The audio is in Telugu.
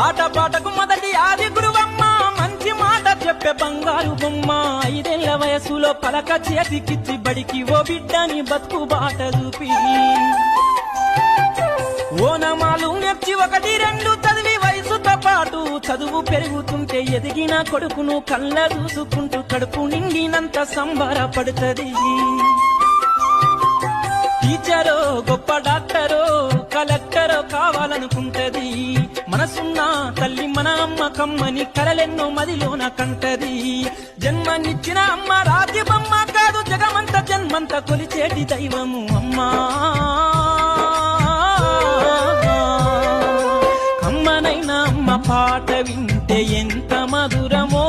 ఆటపాటకు మొదటి ఆది గురువమ్మ మంచి మాట చెప్పే బంగారు బొమ్మ 5 ఏళ్ల వయసులో పలక చేతికిచ్చి బడికి ఓ బిడ్డని బతుకు బాట చూపి ఓనమాలు నేర్చి 1, 2 చదివి వయసుతో పాటు చదువు పెరుగుతుంటే ఎదిగిన కొడుకును కళ్ళ చూసుకుంటూ కడుపు నిండినంత సంబరపడుతుంది. టీచరో గొప్ప డాక్టరో కలెక్టరో కావాలనుకుంటది. మనసున్న తల్లి మన అమ్మ కమ్మని కలలెన్నో మదిలోన కంటది. జన్మనిచ్చిన అమ్మ రాతి బొమ్మ కాదు జగమంత జన్మంత కొలిచేటి దైవము అమ్మా. అమ్మనైనా అమ్మ పాట వింటే ఎంత మధురమో